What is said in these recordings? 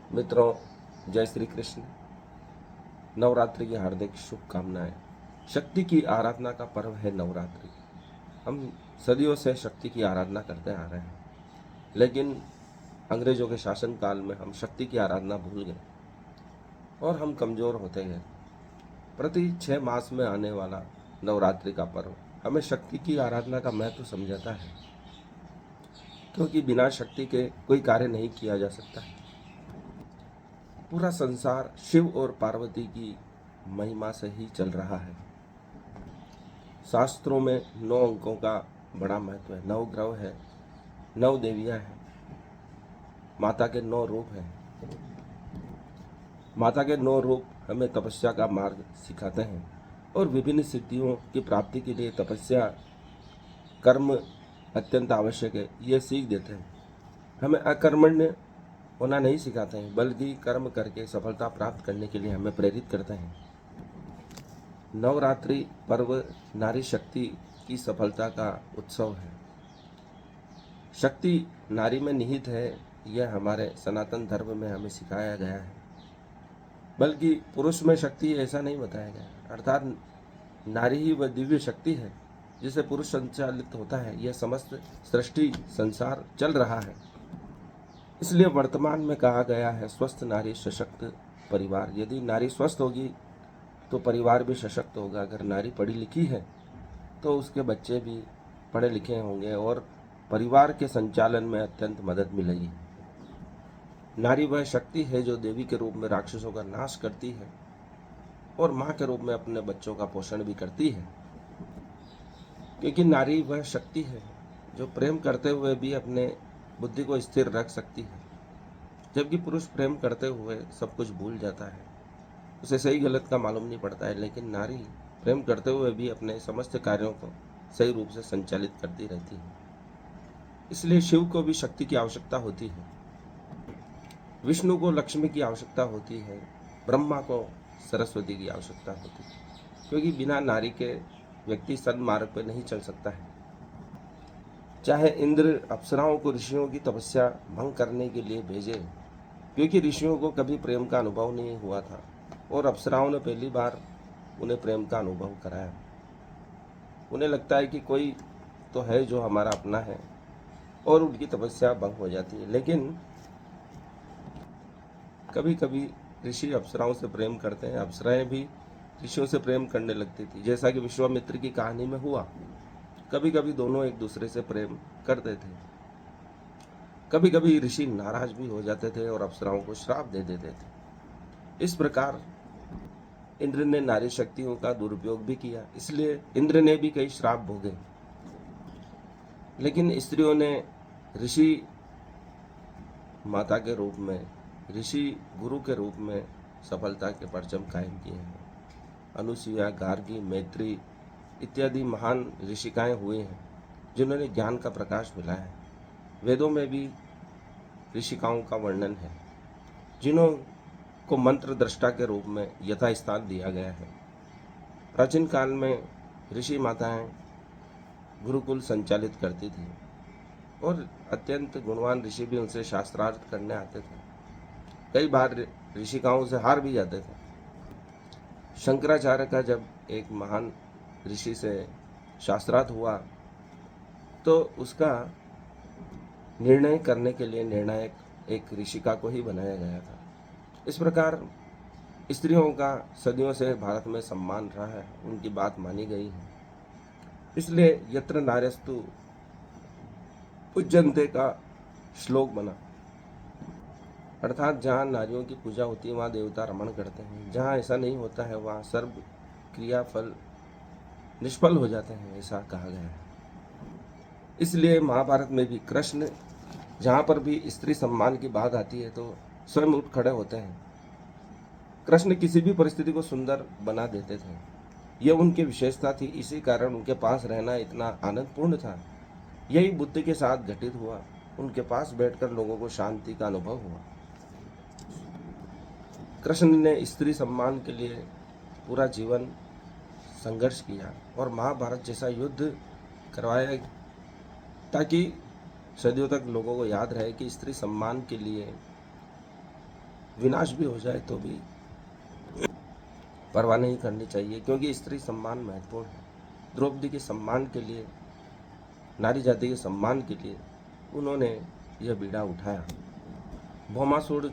मित्रों, जय श्री कृष्ण। नवरात्रि की हार्दिक शुभकामनाएं। शक्ति की आराधना का पर्व है नवरात्रि। हम सदियों से शक्ति की आराधना करते आ रहे हैं, लेकिन अंग्रेजों के शासन काल में हम शक्ति की आराधना भूल गए और हम कमज़ोर होते गए। प्रति 6 मास में आने वाला नवरात्रि का पर्व हमें शक्ति की आराधना का महत्व समझाता है, क्योंकि बिना शक्ति के कोई कार्य नहीं किया जा सकता है। पूरा संसार शिव और पार्वती की महिमा से ही चल रहा है। शास्त्रों में 9 अंकों का बड़ा महत्व है। 9 ग्रह है, 9 देवियां हैं, माता के 9 रूप हैं। माता के 9 रूप हमें तपस्या का मार्ग सिखाते हैं और विभिन्न सिद्धियों की प्राप्ति के लिए तपस्या कर्म अत्यंत आवश्यक है, ये सीख देते हैं। हमें अकर्मण्य होना नहीं सिखाते हैं, बल्कि कर्म करके सफलता प्राप्त करने के लिए हमें प्रेरित करते हैं। नवरात्रि पर्व नारी शक्ति की सफलता का उत्सव है। शक्ति नारी में निहित है, यह हमारे सनातन धर्म में हमें सिखाया गया है, बल्कि पुरुष में शक्ति ऐसा नहीं बताया गया। अर्थात नारी ही वह दिव्य शक्ति है जिसे पुरुष संचालित होता है। यह समस्त सृष्टि संसार चल रहा है। इसलिए वर्तमान में कहा गया है, स्वस्थ नारी सशक्त परिवार। यदि नारी स्वस्थ होगी तो परिवार भी सशक्त होगा। अगर नारी पढ़ी लिखी है तो उसके बच्चे भी पढ़े लिखे होंगे और परिवार के संचालन में अत्यंत मदद मिलेगी। नारी वह शक्ति है जो देवी के रूप में राक्षसों का नाश करती है और माँ के रूप में अपने बच्चों का पोषण भी करती है, क्योंकि नारी वह शक्ति है जो प्रेम करते हुए भी अपने बुद्धि को स्थिर रख सकती है, जबकि पुरुष प्रेम करते हुए सब कुछ भूल जाता है, उसे सही गलत का मालूम नहीं पड़ता है। लेकिन नारी प्रेम करते हुए भी अपने समस्त कार्यों को सही रूप से संचालित करती रहती है। इसलिए शिव को भी शक्ति की आवश्यकता होती है, विष्णु को लक्ष्मी की आवश्यकता होती है, ब्रह्मा को सरस्वती की आवश्यकता होती है, क्योंकि बिना नारी के व्यक्ति सन्मार्ग पर नहीं चल सकता है। चाहे इंद्र अप्सराओं को ऋषियों की तपस्या भंग करने के लिए भेजे, क्योंकि ऋषियों को कभी प्रेम का अनुभव नहीं हुआ था और अप्सराओं ने पहली बार उन्हें प्रेम का अनुभव कराया। उन्हें लगता है कि कोई तो है जो हमारा अपना है और उनकी तपस्या भंग हो जाती है। लेकिन कभी कभी ऋषि अप्सराओं से प्रेम करते हैं, अप्सराएं भी ऋषियों से प्रेम करने लगती थी, जैसा कि विश्वामित्र की कहानी में हुआ। कभी कभी दोनों एक दूसरे से प्रेम करते थे। कभी कभी ऋषि नाराज भी हो जाते थे और अप्सराओं को श्राप दे देते थे। इस प्रकार इंद्र ने नारी शक्तियों का दुरुपयोग भी किया, इसलिए इंद्र ने भी कई श्राप भोगे। लेकिन स्त्रियों ने ऋषि माता के रूप में, ऋषि गुरु के रूप में सफलता के परचम कायम किए हैं। अनुसुईया, गार्गी, मैत्री इत्यादि महान ऋषिकाएं हुए हैं जिन्होंने ज्ञान का प्रकाश फैलाया है। वेदों में भी ऋषिकाओं का वर्णन है, जिन्हों को मंत्र दृष्टा के रूप में यथास्थान दिया गया है। प्राचीन काल में ऋषि माताएं गुरुकुल संचालित करती थी और अत्यंत गुणवान ऋषि भी उनसे शास्त्रार्थ करने आते थे। कई बार ऋषिकाओं से हार भी जाते थे। शंकराचार्य का जब एक महान ऋषि से शास्त्रार्थ हुआ तो उसका निर्णय करने के लिए निर्णायक एक ऋषिका को ही बनाया गया था। इस प्रकार स्त्रियों का सदियों से भारत में सम्मान रहा है, उनकी बात मानी गई है। इसलिए यत्र नार्यस्तु पूज्यन्ते का श्लोक बना, अर्थात जहाँ नारियों की पूजा होती है वहाँ देवता रमण करते हैं। जहाँ ऐसा नहीं होता है वहाँ सर्व क्रियाफल निष्फल हो जाते हैं, ऐसा कहा गया है। इसलिए महाभारत में भी कृष्ण जहाँ पर भी स्त्री सम्मान की बात आती है तो स्वयं उठ खड़े होते हैं। कृष्ण किसी भी परिस्थिति को सुंदर बना देते थे, यह उनकी विशेषता थी। इसी कारण उनके पास रहना इतना आनंदपूर्ण था। यही बुद्ध के साथ घटित हुआ, उनके पास बैठकर लोगों को शांति का अनुभव हुआ। कृष्ण ने स्त्री सम्मान के लिए पूरा जीवन संघर्ष किया और महाभारत जैसा युद्ध करवाया, ताकि सदियों तक लोगों को याद रहे कि स्त्री सम्मान के लिए विनाश भी हो जाए तो भी परवाह नहीं करनी चाहिए, क्योंकि स्त्री सम्मान महत्वपूर्ण है। द्रौपदी के सम्मान के लिए, नारी जाति के सम्मान के लिए उन्होंने यह बीड़ा उठाया। भौमासुर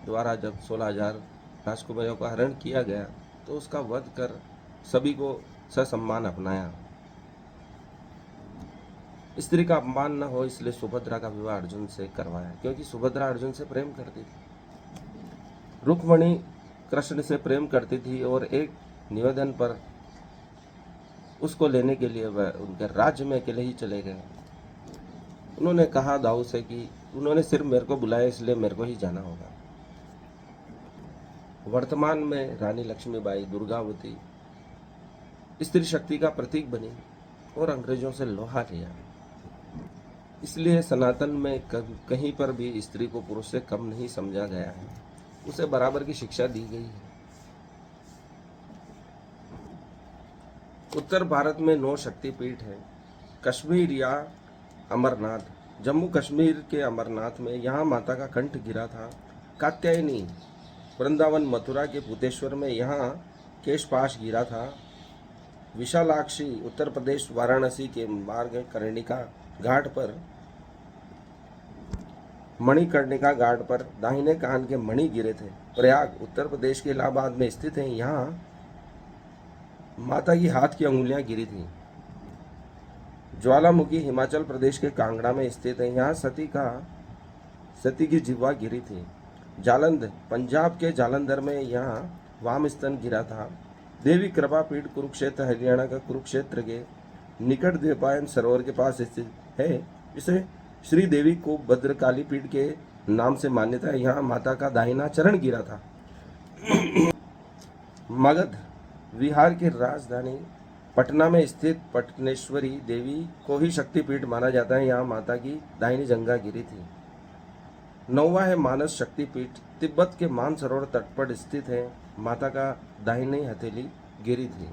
द्वारा जब 16,000 राजकुमारियों का हरण किया गया तो उसका वध कर सभी को ससम्मान अपनाया। स्त्री का अपमान न हो इसलिए सुभद्रा का विवाह अर्जुन से करवाया, क्योंकि सुभद्रा अर्जुन से प्रेम करती थी। रुक्मणी कृष्ण से प्रेम करती थी और एक निवेदन पर उसको लेने के लिए वह उनके राज्य में अकेले ही चले गए। उन्होंने कहा दाऊ से कि उन्होंने सिर्फ मेरे को बुलाया इसलिए मेरे को ही जाना होगा। वर्तमान में रानी लक्ष्मीबाई दुर्गावती स्त्री शक्ति का प्रतीक बनी और अंग्रेजों से लोहा लिया। इसलिए सनातन में कहीं पर भी स्त्री को पुरुष से कम नहीं समझा गया है, उसे बराबर की शिक्षा दी गई है। उत्तर भारत में 9 शक्तिपीठ है। कश्मीर या अमरनाथ, जम्मू कश्मीर के अमरनाथ में यहाँ माता का कंठ गिरा था। कात्यायनी, वृंदावन मथुरा के भूतेश्वर में यहाँ केशपाश गिरा था। विशालाक्षी, उत्तर प्रदेश वाराणसी के मार्ग कर्णिका घाट पर, मणिकर्णिका घाट पर दाहिने कान के मणि गिरे थे। प्रयाग, उत्तर प्रदेश के इलाहाबाद में स्थित है, यहाँ माता की हाथ की अंगुलियां गिरी थी। ज्वालामुखी हिमाचल प्रदेश के कांगड़ा में स्थित है, यहाँ सती की जिह्वा गिरी थी। जालंध, पंजाब के जालंधर में यहाँ वाम स्तन गिरा था। देवी कृपा पीठ कुरुक्षेत्र, हरियाणा का कुरुक्षेत्र के निकट द्वीपायन सरोवर के पास स्थित है। इसे श्री देवी को भद्रकाली पीठ के नाम से मान्यता है, यहाँ माता का दाहिना चरण गिरा था। मगध, बिहार की राजधानी पटना में स्थित पटनेश्वरी देवी को ही शक्तिपीठ माना जाता है, यहाँ माता की दाहिनी जंघा गिरी थी। 9वां है मानस शक्तिपीठ, तिब्बत के मानसरोवर तट पर स्थित है, माता का दाहिनी हथेली गिरी थी।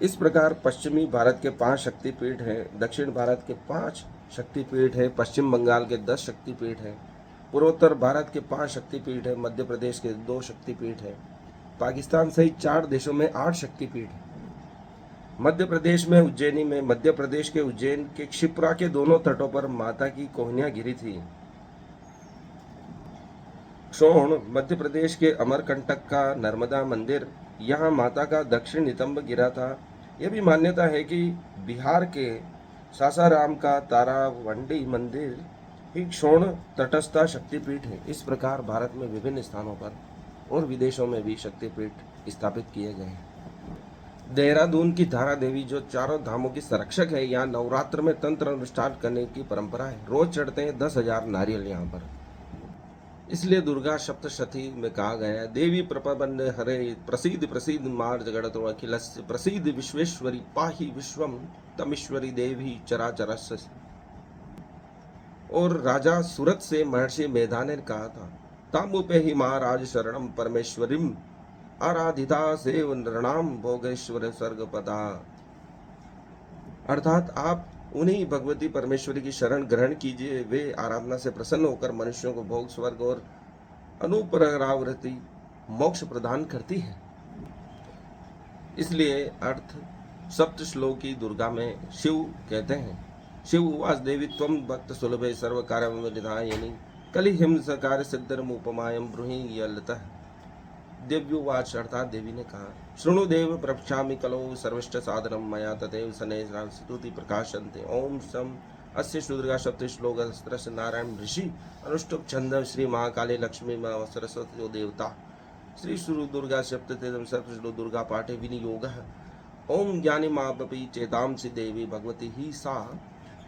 इस प्रकार पश्चिमी भारत के 5 शक्तिपीठ हैं, दक्षिण भारत के 5 शक्तिपीठ है, पश्चिम बंगाल के 10 शक्तिपीठ है, पूर्वोत्तर भारत के 5 शक्तिपीठ है, मध्य प्रदेश के 2 शक्तिपीठ है, पाकिस्तान सहित 4 देशों में 8 शक्तिपीठ है। मध्य प्रदेश में उज्जैनी में, मध्य प्रदेश के उज्जैन के क्षिप्रा के दोनों तटों पर माता की कोहनियां गिरी थी। क्षोण, मध्य प्रदेश के अमरकंटक का नर्मदा मंदिर, यहाँ माता का दक्षिण नितंब गिरा था। यह भी मान्यता है कि बिहार के सासाराम का तारावंडी मंदिर ही क्षोण तटस्थ शक्तिपीठ है। इस प्रकार भारत में विभिन्न स्थानों पर और विदेशों में भी शक्तिपीठ स्थापित किए गए हैं। देहरादून की धारा देवी जो चारों धामों की संरक्षक है, यहाँ नवरात्र में तंत्र अनुष्ठान करने की परंपरा है। रोज चढ़ते हैं 10,000 नारियल यहाँ पर। इसलिए दुर्गा सप्तशती में कहा गया है, देवी प्रपबंध हरे प्रसिद्ध प्रसिद्ध मार जगत अखिलस्य प्रसिद्ध विश्वेश्वरी पाहि विश्वम तमीश्वरी देवी चराचरस्य। और राजा सूरत से महर्षि मेधा ने कहा था, तामुपे ही महाराज शरणम परमेश्वरीम आराधिता सेव नृणाम भोगेश्वर सर्गपदा। अर्थात आप उन्हीं भगवती परमेश्वरी की शरण ग्रहण कीजिए, वे आराधना से प्रसन्न होकर मनुष्यों को भोग, स्वर्ग और अनुपरावृत्ति मोक्ष प्रदान करती है। इसलिए अर्थ सप्त श्लोकी दुर्गा में शिव कहते हैं, शिव उवास देवी त्वं भक्त सुलभे सर्व कार्यनिधायिनी कलि हिंसकार सिद्धरम उपमायम ब्रूहि यलतः। देव्युवाच, अर्थात देवी ने कहा, शृणु देव प्रवक्ष्यामि कलो सर्वश्च साधनम मया तदेव सने स्तुति प्रकाशन्ते। ओम सम अस्य दुर्गा सप्त श्लोक अस्त्रस्य नारायण ऋषि अनुष्टुप छंद श्री महाकाली लक्ष्मी मा सरस्वती देवता श्री श्री दुर्गा सप्तम सर्व दुर्गा पाठे विनियोगः। ओम ज्ञानी मापि चेतांसि देवी भगवती ही सा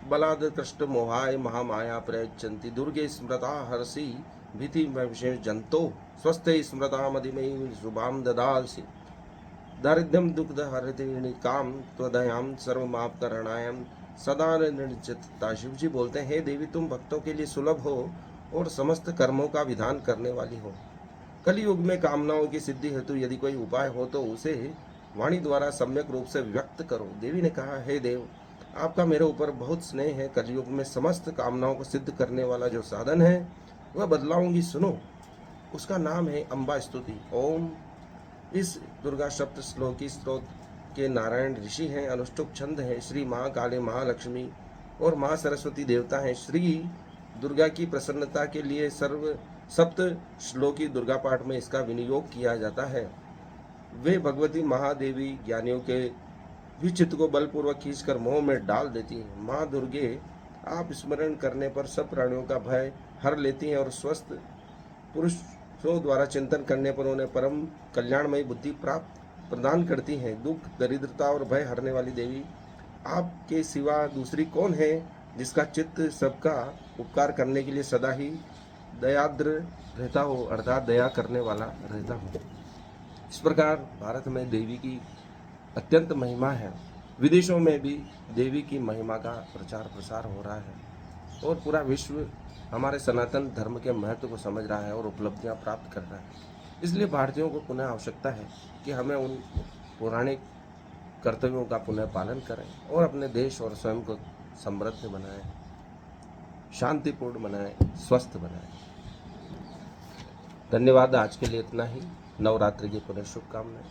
बलाद कृष्ट मोहाय महामाया प्रयच्छन्ति दुर्गे स्मृता हर्षि भीति विशेष जंतो स्वस्थे स्मृता मदिमयी शुभाम ददासि दारिद्र्यम दुग्ध हरिणी काम त्वदयाम सर्वमाप करणायम सदा निर्जितता। शिव जी बोलते हैं, हे देवी तुम भक्तों के लिए सुलभ हो और समस्त कर्मों का विधान करने वाली हो। कलयुग में कामनाओं की सिद्धि हेतु यदि कोई उपाय हो तो उसे वाणी द्वारा सम्यक रूप से व्यक्त करो। देवी ने कहा, हे देव आपका मेरे ऊपर बहुत स्नेह है। कलयुग में समस्त कामनाओं को सिद्ध करने वाला जो साधन है वह बदलाऊंगी, सुनो। उसका नाम है अम्बा स्तुति। ओम। इस दुर्गा सप्त श्लोकी स्त्रोत के नारायण ऋषि हैं, अनुष्टुप छंद है, श्री महाकाली, महालक्ष्मी और माँ सरस्वती देवता हैं। श्री दुर्गा की प्रसन्नता के लिए सर्व सप्त श्लोकी दुर्गा पाठ में इसका विनियोग किया जाता है। वे भगवती महादेवी ज्ञानियों के भी चित्त को बलपूर्वक खींचकर मोह में डाल देती हैं। माँ दुर्गे आप स्मरण करने पर सब प्राणियों का भय हर लेती हैं और स्वस्थ पुरुषों द्वारा चिंतन करने पर उन्हें परम कल्याणमयी बुद्धि प्राप्त प्रदान करती हैं। दुख, दरिद्रता और भय हरने वाली देवी आपके सिवा दूसरी कौन है जिसका चित्त सबका उपकार करने के लिए सदा ही दयाद्र रहता हो, अर्थात दया करने वाला रहता हो। इस प्रकार भारत में देवी की अत्यंत महिमा है। विदेशों में भी देवी की महिमा का प्रचार प्रसार हो रहा है और पूरा विश्व हमारे सनातन धर्म के महत्व को समझ रहा है और उपलब्धियां प्राप्त कर रहा है। इसलिए भारतीयों को पुनः आवश्यकता है कि हमें उन पौराणिक कर्तव्यों का पुनः पालन करें और अपने देश और स्वयं को समृद्ध बनाएं, शांतिपूर्ण बनाएं, स्वस्थ बनाएं। धन्यवाद। आज के लिए इतना ही। नवरात्रि की पुनः शुभकामनाएं।